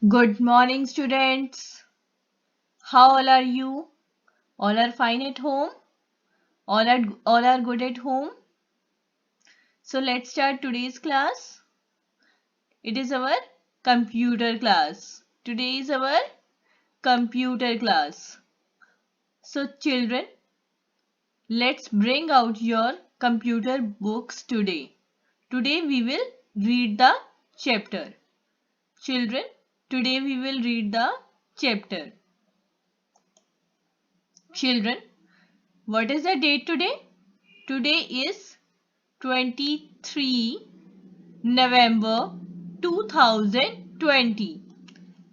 Good morning, students. How all are you? All are fine at home? All are good at home? So let's start today's class. It is our computer class. Today is our computer class. So children, let's bring out your computer books today. Today we will read the chapter. Children, today we will read the chapter. Children, what is the date today? Today is 23 November 2020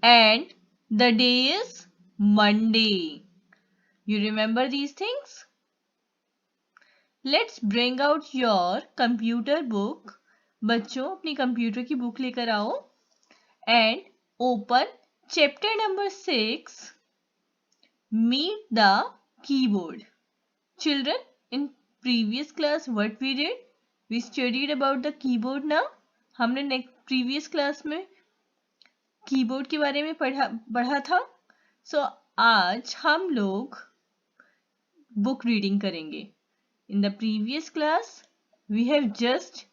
and the day is Monday. You remember these things? Let's bring out your computer book. बच्चों अपनी computer की book लेकर आओ and open chapter number 6 Meet the Keyboard. Children, in previous class what we did? We studied about the keyboard now. हमने previous class में keyboard के बारे में पढ़ा था. सो आज हम लोग बुक रीडिंग करेंगे. In the previous class we have just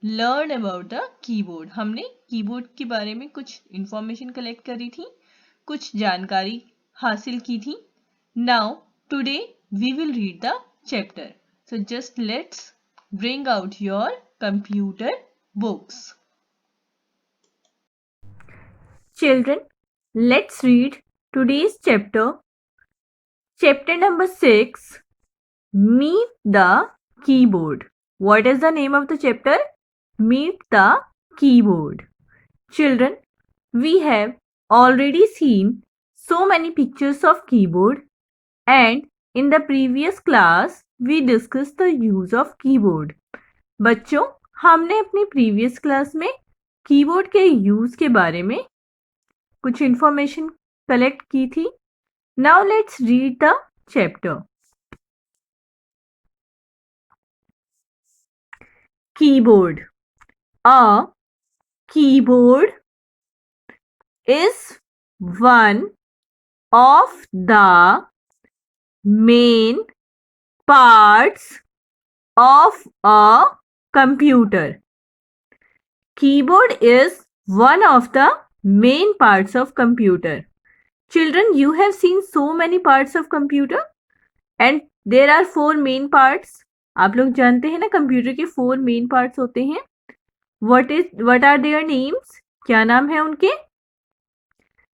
learn about the keyboard. हमने कीबोर्ड के बारे में कुछ इंफॉर्मेशन कलेक्ट करी थी, कुछ जानकारी हासिल की थी. Now today we will read the chapter. So just let's bring out your computer books. Children, let's read today's chapter. Chapter number 6, Meet the Keyboard. What is the name of the chapter? Meet the Keyboard. Children, we have already seen so many pictures of keyboard, and in the previous class we discussed the use of keyboard. बच्चों, हमने अपनी previous class में keyboard के use के बारे में कुछ information collect की थी. Now let's read the chapter. Keyboard. A keyboard is one of the main parts of a computer. Keyboard is one of the main parts of computer. Children, you have seen so many parts of computer and there are 4 main parts. आप लोग जानते हैं ना computer के 4 main parts होते हैं. what are their names? क्या नाम है उनके?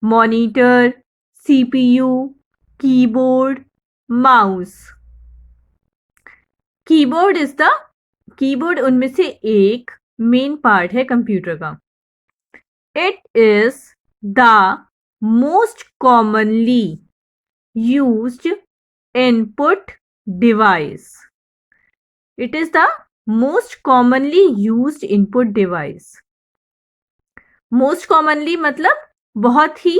Monitor, CPU, keyboard, mouse. Keyboard उनमें से एक मेन पार्ट है कंप्यूटर का. It is the most commonly used input device. It is the most commonly used input device. Most commonly मतलब बहुत ही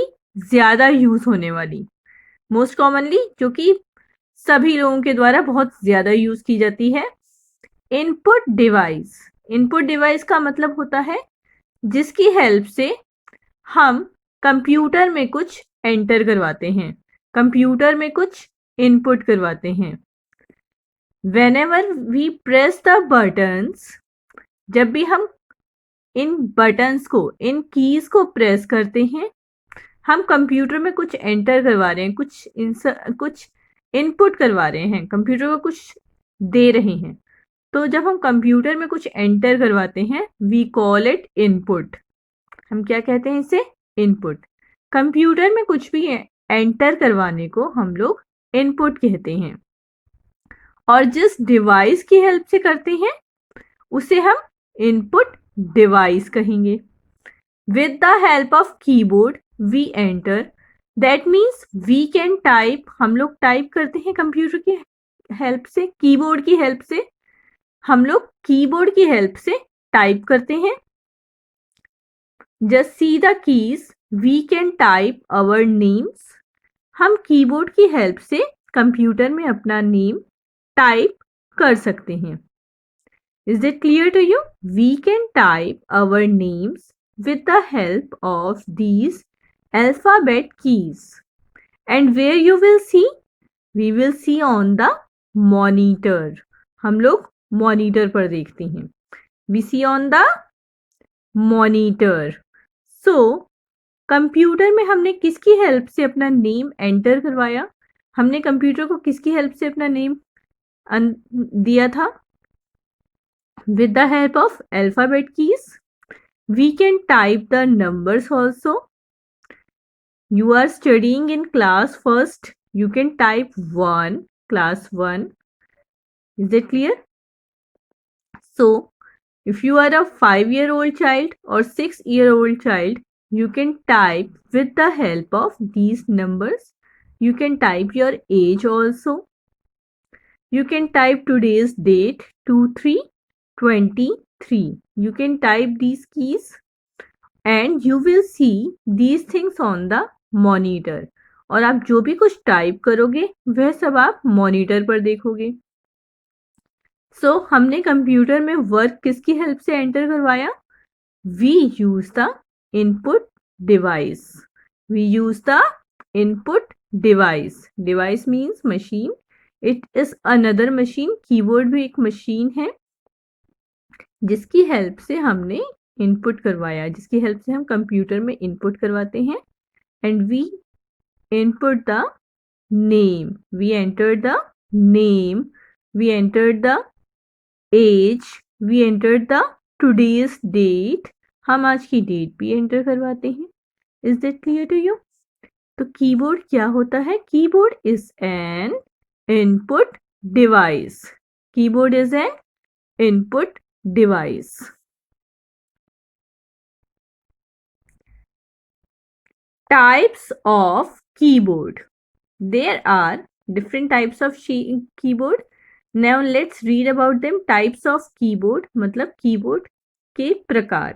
ज्यादा यूज होने वाली. Most commonly जो कि सभी लोगों के द्वारा बहुत ज्यादा यूज की जाती है. Input device. Input device का मतलब होता है जिसकी हेल्प से हम कंप्यूटर में कुछ एंटर करवाते हैं, कंप्यूटर में कुछ इनपुट करवाते हैं. Whenever we press the buttons, जब भी हम इन बटन्स को, इन कीज को प्रेस करते हैं, हम कंप्यूटर में कुछ एंटर करवा रहे हैं, कुछ इनपुट करवा रहे हैं, कंप्यूटर को कुछ दे रहे हैं. तो जब हम कंप्यूटर में कुछ एंटर करवाते हैं, वी कॉल इट इनपुट. हम क्या कहते हैं इसे? इनपुट. कंप्यूटर में कुछ भी एंटर करवाने को हम लोग इनपुट कहते हैं. और जिस डिवाइस की हेल्प से करते हैं उसे हम इनपुट डिवाइस कहेंगे. With the help of keyboard we enter. That means we can type. हम लोग टाइप करते हैं कंप्यूटर की हेल्प से, कीबोर्ड की हेल्प से. हम लोग कीबोर्ड की हेल्प से टाइप करते हैं. Just see the keys we can type our names. हम कीबोर्ड की हेल्प से कंप्यूटर में अपना नेम टाइप कर सकते हैं. Is it clear to you? We can type our names with the help of these alphabet keys. And where you will see? We will see on the monitor. हम लोग monitor पर देखते हैं. We see on the monitor. So, computer में हमने किसकी help से अपना नेम एंटर करवाया? हमने कंप्यूटर को किसकी हेल्प से अपना नेम दिया था? With the help of alphabet keys. We can type the numbers also. You are studying in class first. You can type 1, class 1. Is it clear? So, if you are a 5-year-old child or 6-year-old child, you can type with the help of these numbers. You can type your age also. You can type today's date 2/3/23. You can type these keys and you will see these things on the monitor. और आप जो भी कुछ type करोगे वह सब आप monitor पर देखोगे. सो हमने कंप्यूटर में वर्क किसकी हेल्प से एंटर करवाया? We use the input device. We use the input device. Device means machine. It is another machine. Keyboard भी एक मशीन है जिसकी हेल्प से हमने इनपुट करवाया, जिसकी हेल्प से हम कंप्यूटर में इनपुट करवाते हैं. And we input the name, we enter the name, we enter the age, we enter the today's date. हम आज की डेट भी एंटर करवाते हैं. Is that clear to you? तो कीबोर्ड क्या होता है? Keyboard is an input device. Keyboard is an input device. Types of keyboard. There are different types of keyboard. Now let's read about them. Types of keyboard मतलब keyboard के प्रकार.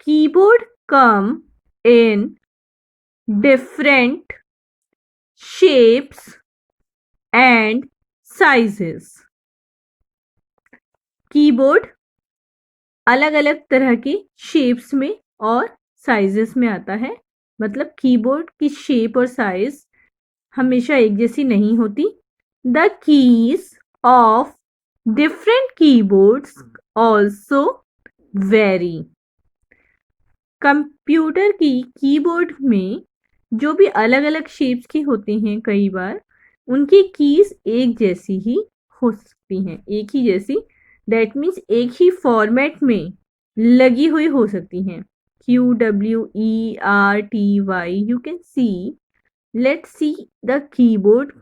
Keyboard come in different shapes and sizes. Keyboard अलग अलग तरह के shapes में और sizes में आता है. मतलब कीबोर्ड की शेप और साइज हमेशा एक जैसी नहीं होती. The keys of different keyboards also very. Computer की कीबोर्ड में जो भी अलग अलग शेप्स की होती हैं, कई बार उनकी कीज एक जैसी ही हो सकती हैं, एक ही जैसी. दैट मीन्स एक ही फॉर्मेट में लगी हुई हो सकती हैं. QWERTY. You can see. Let's see the keyboard.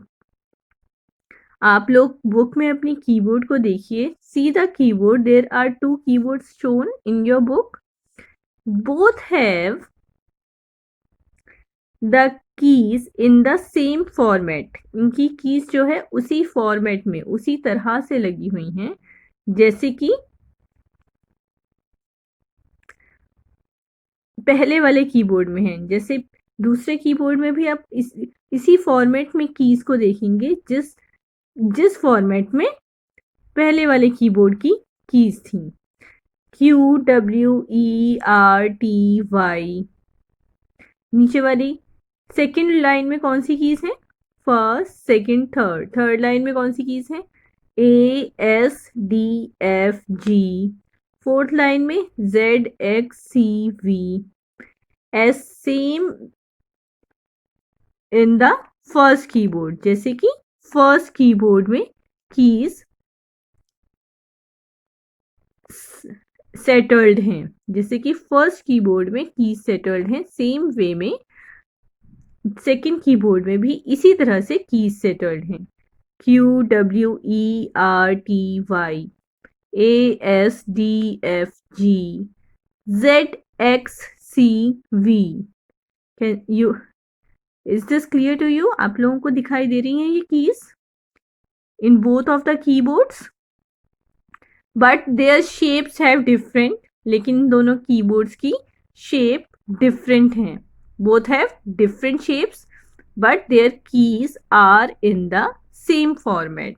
आप लोग बुक में अपनी कीबोर्ड को देखिए. See the keyboard. There are 2 keyboards shown in your book. Both have the keys in the same format. इनकी कीज जो है उसी फॉर्मेट में, उसी तरह से लगी हुई हैं जैसे कि पहले वाले कीबोर्ड में है. जैसे दूसरे कीबोर्ड में भी आप इसी फॉर्मेट में कीज को देखेंगे जिस फॉर्मेट में पहले वाले कीबोर्ड की कीज थी. QWERTY. नीचे वाली सेकेंड लाइन में कौन सी कीज है? First, second, third. Third line में कौन सी कीज है? ASDFG. फोर्थ लाइन में ZXCV. S same in the first keyboard. जैसे कि फर्स्ट कीबोर्ड में कीज सेटल्ड हैं, जैसे कि फर्स्ट कीबोर्ड में कीज सेटल्ड हैं, सेम वे में सेकेंड कीबोर्ड में भी इसी तरह से कीज सेटल्ड हैं. QWERTY. ASDFG. ZXCV. Is this clear to you? आप लोगों को दिखाई दे रही हैं ये keys in both of the keyboards? But their shapes have different. लेकिन दोनों कीबोर्ड्स की शेप डिफरेंट हैं. Both have different shapes, but their keys are in the same format.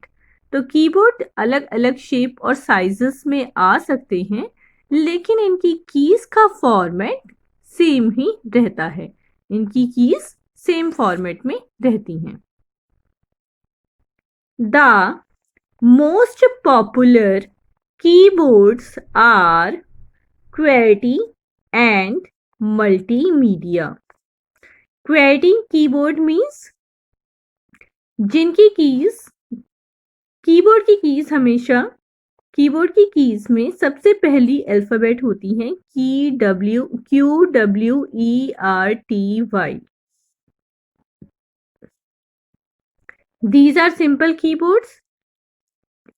तो कीबोर्ड अलग अलग शेप और साइजेस में आ सकते हैं, लेकिन इनकी कीज का फॉर्मेट सेम ही रहता है. इनकी कीज सेम फॉर्मेट में रहती हैं। The most popular keyboards are QWERTY and multimedia. QWERTY keyboard means जिनकी कीज कीबोर्ड की कीज हमेशा कीबोर्ड की कीज में सबसे पहली अल्फाबेट होती है QWERTY. These are simple keyboards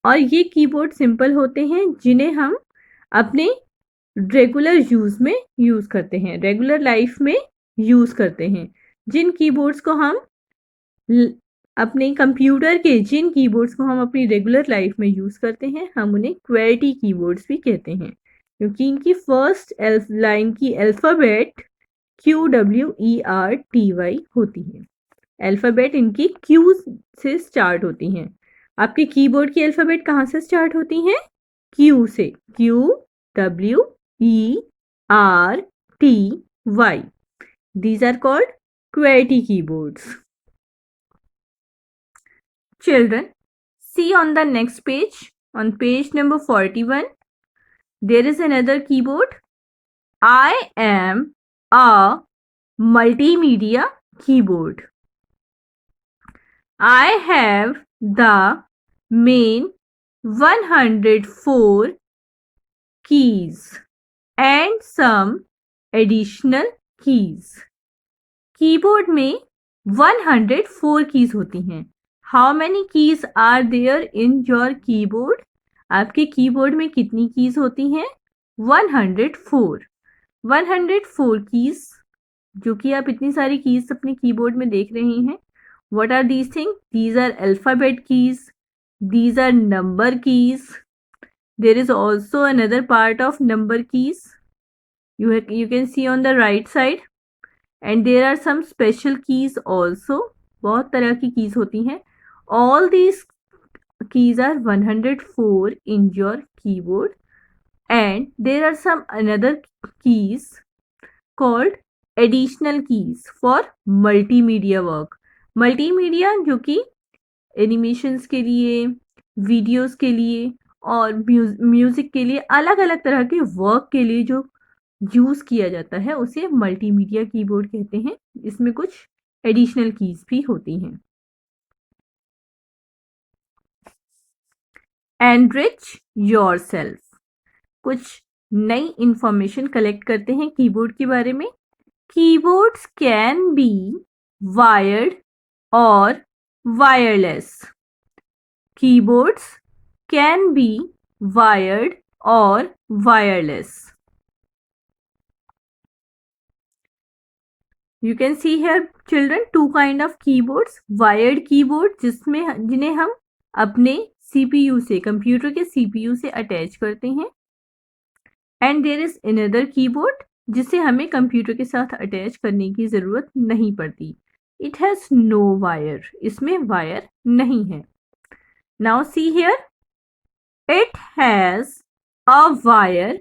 और ये कीबोर्ड सिंपल होते हैं जिन्हें हम अपने रेगुलर यूज में यूज करते हैं, रेगुलर लाइफ में यूज करते हैं। जिन कीबोर्ड्स को हम अपने कंप्यूटर के जिन कीबोर्ड्स को हम अपनी रेगुलर लाइफ में यूज करते हैं हम उन्हें QWERTY कीबोर्ड्स भी कहते हैं, क्योंकि इनकी फर्स्ट लाइन की अल्फाबेट QWERTY होती है। अल्फाबेट इनकी Q से स्टार्ट होती हैं। आपके कीबोर्ड की अल्फाबेट कहाँ से स्टार्ट होती हैं? Q से। QWERTY. These are called QWERTY keyboards. Children, see on the next page, on page number 41, there is another keyboard. I am a multimedia keyboard. I have the main 104 keys and some additional keys. Keyboard में 104 keys होती हैं। How many keys are there in your keyboard? आपके keyboard में कितनी keys होती हैं? 104 keys, जो कि आप इतनी सारी कीज अपने कीबोर्ड में देख रहे हैं। What are these thing? These are alphabet keys, these are number keys, there is also another part of number keys you can see on the right side, and there are some special keys also. बहुत तरह की keys होती हैं। all these keys are 104 in your keyboard, and there are some another keys called additional keys for multimedia work. multimedia जो कि animations के लिए, videos के लिए और म्यूजिक के लिए, अलग अलग तरह के वर्क के लिए जो यूज किया जाता है उसे मल्टीमीडिया कीबोर्ड कहते हैं। इसमें कुछ एडिशनल कीज भी होती हैं। एनरिच योरसेल्फ, कुछ नई इंफॉर्मेशन कलेक्ट करते हैं कीबोर्ड के बारे में। कीबोर्ड्स कैन बी वायर्ड और wireless. Keyboards can be wired और wireless. You can see here children two kind of keyboards. Wired keyboard जिन्हें हम अपने CPU से, कंप्यूटर के CPU से अटैच करते हैं, and there is another keyboard जिसे हमें कंप्यूटर के साथ अटैच करने की जरूरत नहीं पड़ती. It has no wire. इसमें वायर नहीं है. Now see here. It has a wire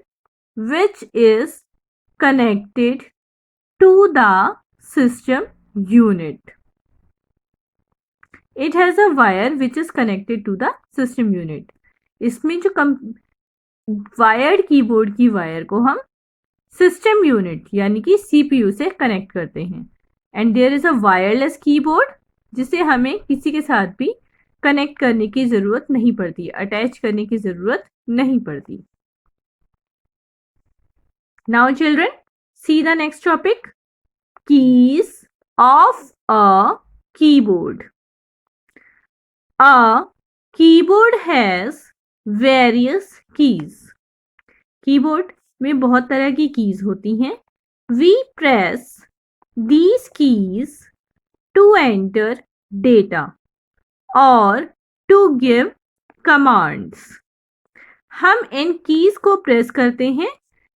which is connected to the system unit. It has a wire which is connected to the system unit. इसमें जो वायर्ड कीबोर्ड की wire को हम system unit यानी कि CPU से connect करते हैं. And there is a wireless keyboard जिसे हमें किसी के साथ भी कनेक्ट करने की जरूरत नहीं पड़ती, अटैच करने की जरूरत नहीं पड़ती. Now children, see the next topic. Keys of a keyboard. A keyboard has various keys. Keyboard में बहुत तरह की कीज होती हैं. We press these keys to enter data or to give commands. हम इन कीज को प्रेस करते हैं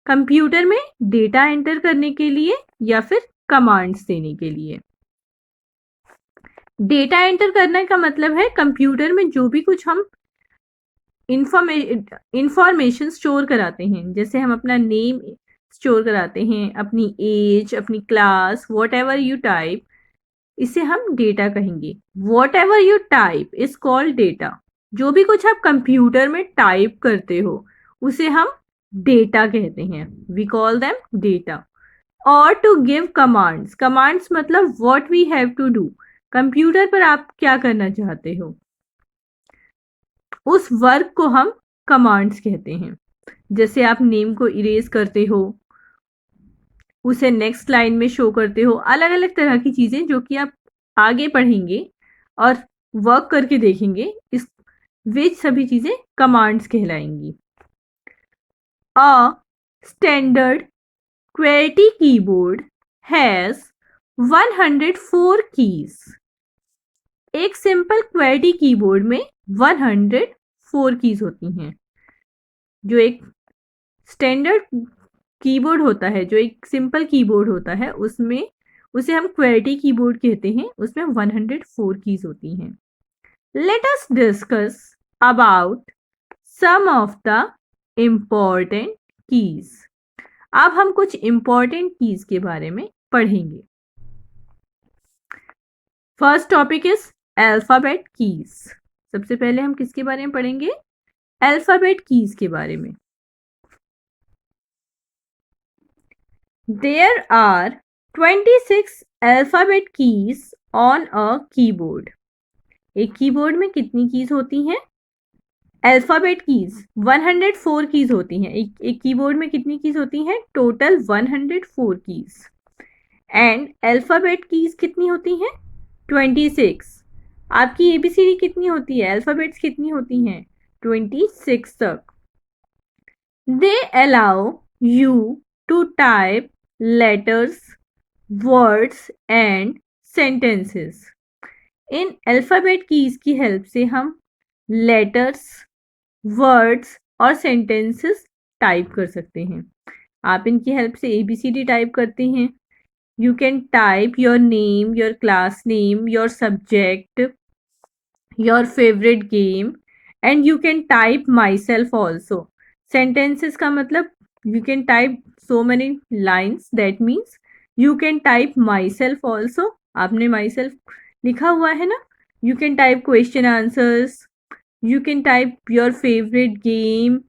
कंप्यूटर में डेटा एंटर करने के लिए या फिर कमांड्स देने के लिए. डेटा एंटर करने का मतलब है कंप्यूटर में जो भी कुछ हम इंफॉर्मेशन स्टोर कराते हैं, जैसे हम अपना नेम स्टोर कराते हैं, अपनी एज, अपनी class, what ever you type, इसे हम डेटा कहेंगे। What ever you type is called data. जो भी कुछ आप कंप्यूटर में टाइप करते हो उसे हम डेटा कहते हैं। We call them data. और टू गिव कमांड्स, कमांड्स मतलब what we have to do. Computer पर आप क्या करना चाहते हो, उस वर्क को हम कमांड्स कहते हैं। जैसे आप नेम को इरेज करते हो, उसे नेक्स्ट लाइन में शो करते हो, अलग अलग तरह की चीजें जो कि आप आगे पढ़ेंगे और वर्क करके देखेंगे, इस वे सभी चीजें कमांड्स कहलाएंगी। A standard QWERTY keyboard has 104 keys. एक सिंपल QWERTY कीबोर्ड में 104 कीज होती हैं। जो एक स्टैंडर्ड कीबोर्ड होता है, जो एक सिंपल कीबोर्ड होता है, उसमें उसे हम QWERTY कीबोर्ड कहते हैं, उसमें 104 कीज होती हैं। Let us discuss about some of the important keys. अब हम कुछ इम्पॉर्टेंट कीज के बारे में पढ़ेंगे। First topic is alphabet keys. सबसे पहले हम किसके बारे में पढ़ेंगे? अल्फाबेट कीज के बारे में। There are 26 alphabet keys on a keyboard. एक कीबोर्ड में कितनी कीज होती हैं? अल्फाबेट कीज 104 कीज होती हैं। एक कीबोर्ड में कितनी कीज होती हैं? Total 104 keys. And alphabet keys कितनी होती हैं? 26। आपकी एबीसीडी कितनी होती है? अल्फाबेट्स कितनी होती हैं? 26 तक। They allow you to type letters, words and sentences. इन अल्फाबेट कीज की हेल्प से हम लेटर्स, वर्ड्स और सेंटेंसेस टाइप कर सकते हैं। आप इनकी हेल्प से एबीसीडी टाइप करते हैं। You can type your name, your class name, your subject, your favorite game, and you can type myself also. Sentences का मतलब you can type so many lines, that means you can type myself also. आपने myself लिखा हुआ है ना? You can type question answers, you can type your favorite game.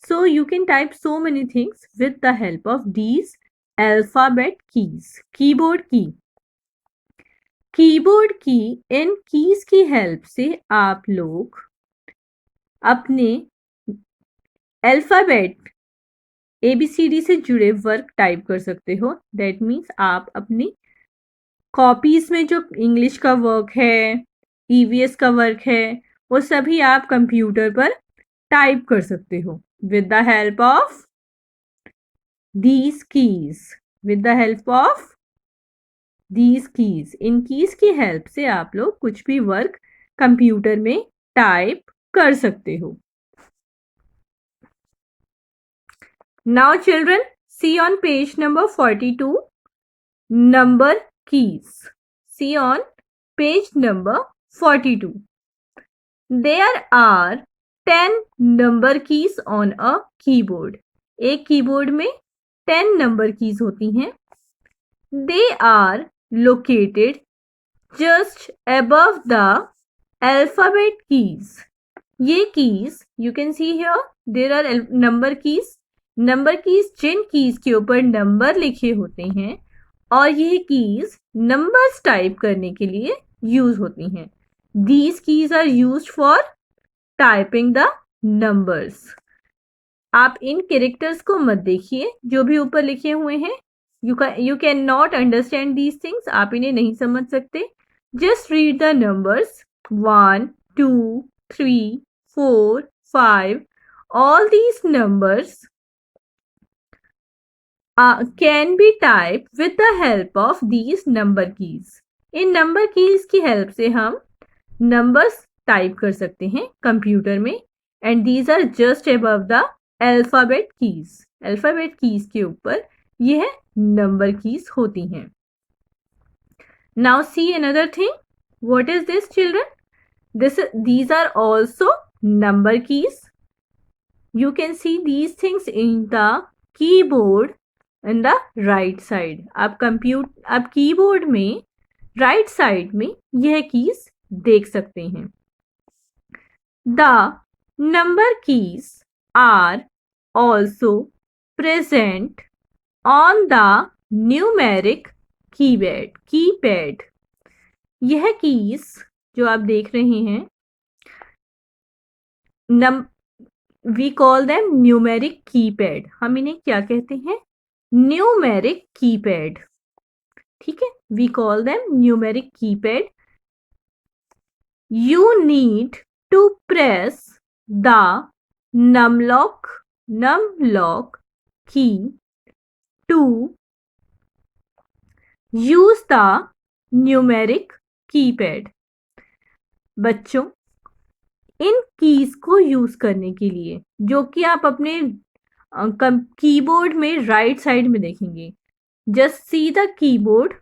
So you can type so many things with the help of these alphabet keys. Keyboard की, keyboard की इन keys की help से आप लोग अपने अल्फाबेट एबीसीडी से जुड़े work type कर सकते हो। दैट मीन्स आप अपनी कॉपीज में जो इंग्लिश का वर्क है, ईवीएस का वर्क है, वो सभी आप कंप्यूटर पर टाइप कर सकते हो with the help of these keys, with the help of these keys। In keys की हेल्प से आप लोग कुछ भी वर्क कंप्यूटर में टाइप कर सकते हो। Now children, see on page number 42 number keys. See on page number 42। There are 10 number keys on a keyboard. एक कीबोर्ड में 10 नंबर कीज होती हैं। They are located just above the alphabet keys. ये keys you can see here, there are number keys. Number keys जिन keys के ऊपर number लिखे होते हैं और ये कीज नंबर्स टाइप करने के लिए यूज होती हैं। These keys are used for typing the numbers. आप इन कैरेक्टर्स को मत देखिए जो भी ऊपर लिखे हुए हैं। You cannot understand these things. आप इन्हें नहीं समझ सकते। Just read the numbers 1, 2, 3, 4, 5. All these numbers can be typed with the help of these number keys. इन नंबर कीज की हेल्प से हम नंबर्स टाइप कर सकते हैं कंप्यूटर में। And these are just above the alphabet keys. Alphabet keys के ऊपर यह नंबर कीज होती हैं। Now see another thing, what is this children? These are also number keys. You can see these things in the keyboard in the right side. आप keyboard में right side में यह keys देख सकते हैं। The number keys are also present on the numeric keypad. यह keys जो आप देख रहे हैं, we call them numeric keypad. हम इन्हें क्या कहते हैं? Numeric keypad. ठीक है, we call them numeric keypad. You need to press the numlock key to use the numeric keypad। बच्चों, इन कीज को यूज करने के लिए, जो कि आप अपने कीबोर्ड में राइट साइड में देखेंगे, just see the keyboard.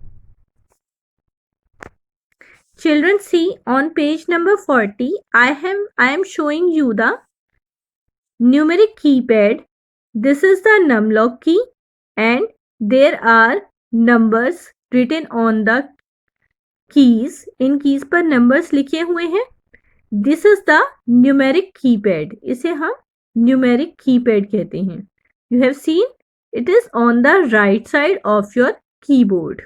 Children, see on page number 40, I am showing you the numeric keypad. This is the numlock key and there are numbers written on the keys. In keys पर numbers लिखे हुए हैं। This is the numeric keypad. इसे हम numeric keypad कहते हैं। You have seen it is on the right side of your keyboard.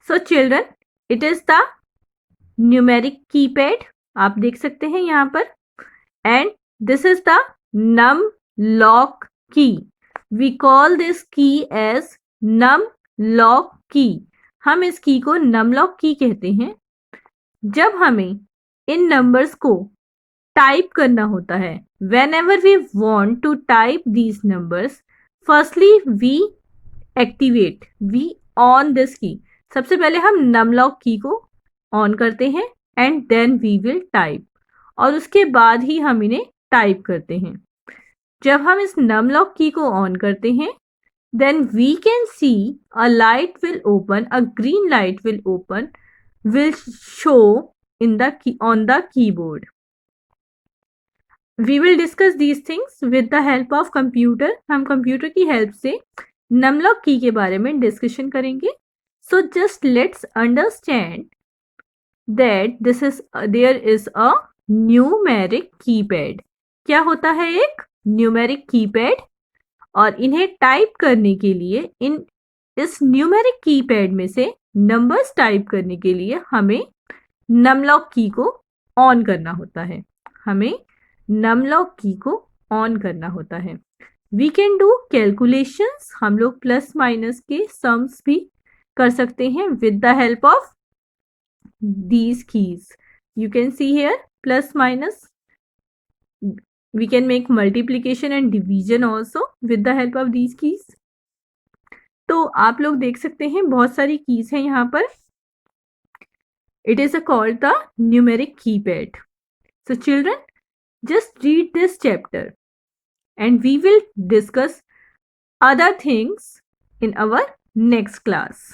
So children, it is the numeric keypad। आप देख सकते हैं यहाँ पर। And this is the numlock key. We call this key as numlock key. हम इस की को numlock key कहते हैं। जब हमें इन नंबर्स को टाइप करना होता है, whenever we want to type these numbers, firstly we on this key। सबसे पहले हम numlock की को ऑन करते हैं and then we will type, और उसके बाद ही हम इन्हें टाइप करते हैं। जब हम इस numlock की को ऑन करते हैं, then we can see a light will open, a green light will open, will show on the keyboard. We will discuss these things with the help of computer। हम कंप्यूटर की help से numlock की के बारे में discussion करेंगे। So just let's understand that there is a numeric keypad। क्या होता है एक numeric keypad? और इन्हें टाइप करने के लिए इस न्यूमेरिक कीपैड में से नंबर्स टाइप करने के लिए हमें numlock की को ऑन करना होता है। हमें numlock की को ऑन करना होता है। We can do calculations. हम लोग प्लस माइनस के सम्स भी कर सकते हैं with the help of these keys। You can see here plus minus। We can make multiplication and division also with the help of these keys। तो आप लोग देख सकते हैं बहुत सारी कीज हैं यहाँ पर। It is called the numeric keypad। So children, just read this chapter and we will discuss other things in our next class।